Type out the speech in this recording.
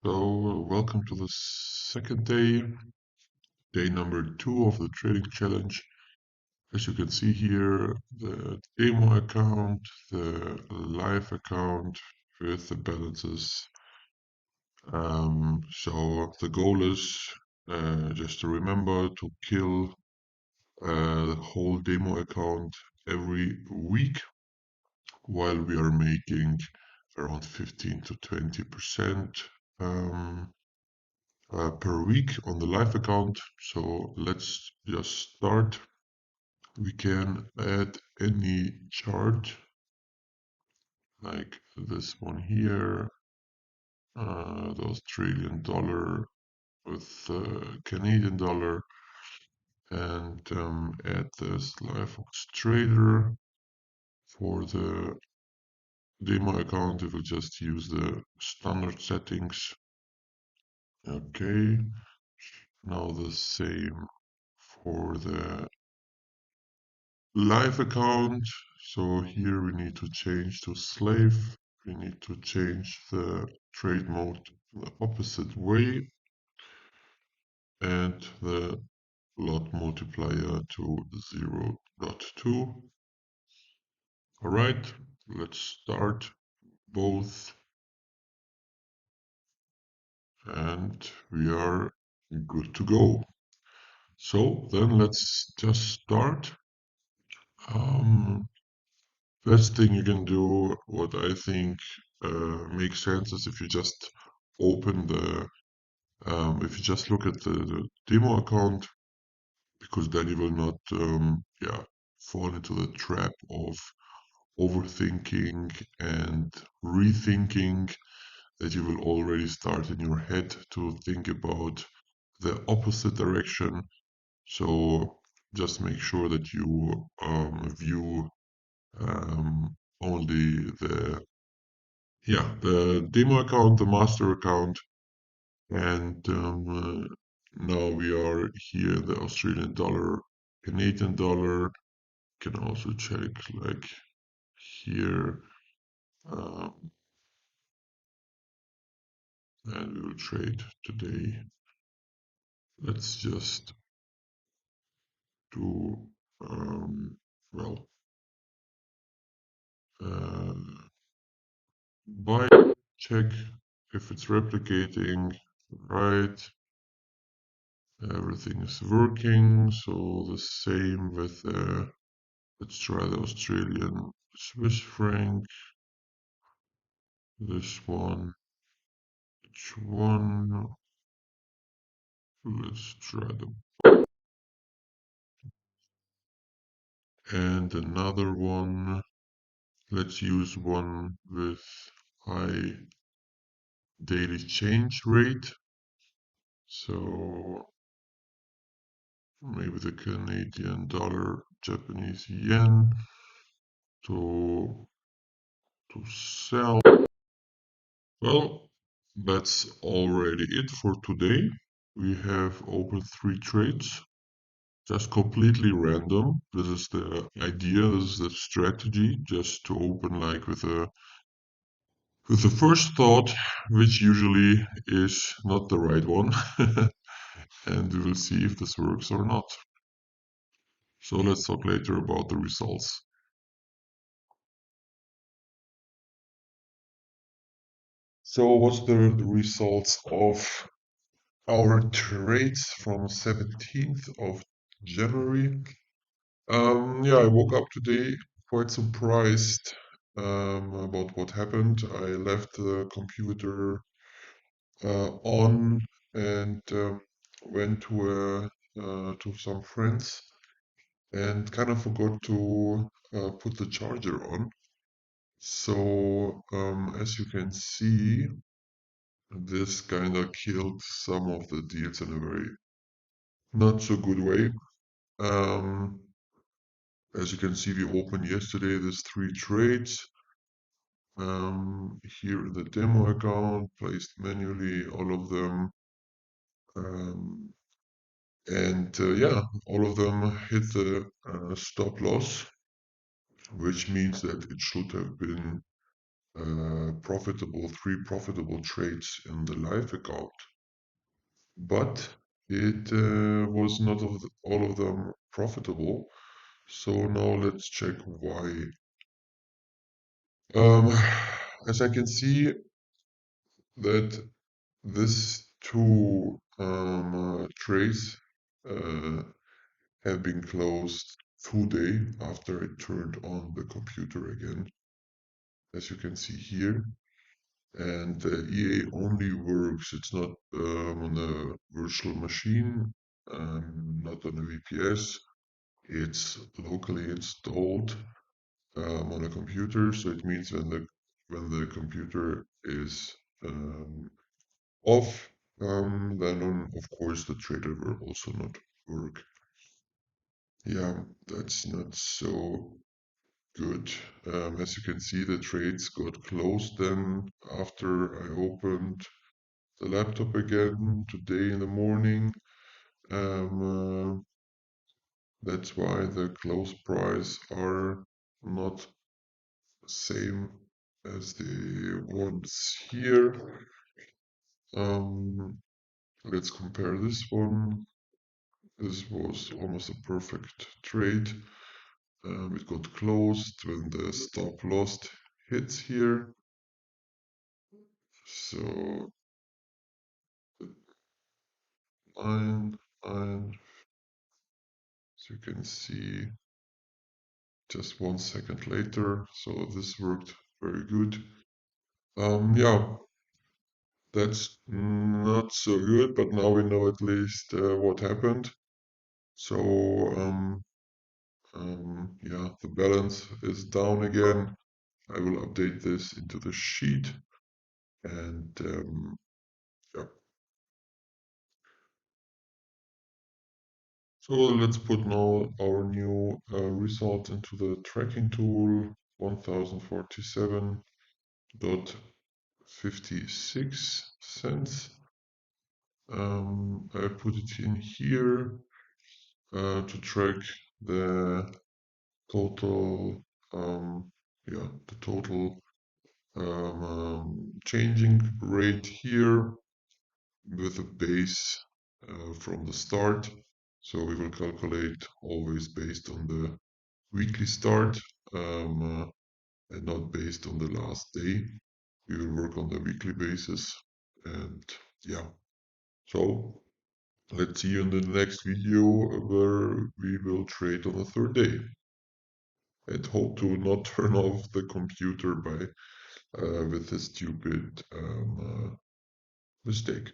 So, welcome to the second day number 2 of the trading challenge. As you can see here, the demo account, the live account with the balances. So the goal is just to remember to kill the whole demo account every week while we are making around 15 to 20% per week on the live account. So let's just start. We can add any chart like this one here, the Australian dollar with Canadian dollar, and add the SlyFoxTrader. For the demo account, we will just use the standard settings. Okay, now the same for the live account. So here we need to change to slave. We need to change the trade mode the opposite way and the lot multiplier to 0.2. All right, let's start both and we are good to go. So then let's just start. Best thing you can do, what I think makes sense, is if you just open the, if you just look at the demo account, because then you will not, fall into the trap of overthinking and rethinking that you will already start in your head to think about the opposite direction. So just make sure that you view only the demo account, the master account, and now we are here, the Australian dollar, Canadian dollar. Can also check like here, and we will trade today. Let's just do, well, uh, buy, check if it's replicating, right? Everything is working, so the same with let's try the Australian Swiss franc. This one, which one? Let's try them. And another one. Let's use one with high daily change rate. So maybe the Canadian dollar, Japanese yen to sell. Well, that's already it for today. We have opened 3 trades, just completely random. This is the idea, this is the strategy, just to open like with the first thought, which usually is not the right one. And we will see if this works or not. So let's talk later about the results. So what's the results of our trades from 17th of January? I woke up today quite surprised about what happened. I left the computer on and went to some friends and kind of forgot to put the charger on. So as you can see, this kind of killed some of the deals in a very not so good way. As you can see, we opened yesterday these 3 trades. Here in the demo account, placed manually all of them. And all of them hit the stop loss, which means that it should have been three profitable trades in the live account, but it was not all of them profitable. So now let's check why. Um, as I can see that these two trades have been closed today after I turned on the computer again, as you can see here. And EA only works, it's not on a virtual machine, not on a VPS, it's locally installed on a computer. So it means when the computer is off, then of course the trader will also not work. Yeah, that's not so good. As you can see, the trades got closed then after I opened the laptop again today in the morning. That's why the close price are not the same as the ones here. Let's compare this one. This was almost a perfect trade. It got closed when the stop loss hits here. So 9, as you can see, just 1 second later. So this worked very good. Yeah, that's not so good, but now we know at least what happened. So yeah, the balance is down again. I will update this into the sheet, and yeah. So let's put now our new result into the tracking tool, 1047.56 cents. I put it in here to track the total, yeah, the total changing rate here with a base from the start. So we will calculate always based on the weekly start and not based on the last day. We will work on the weekly basis, and yeah. So let's see you in the next video where we will trade on the third day. And hope to not turn off the computer by with a stupid mistake.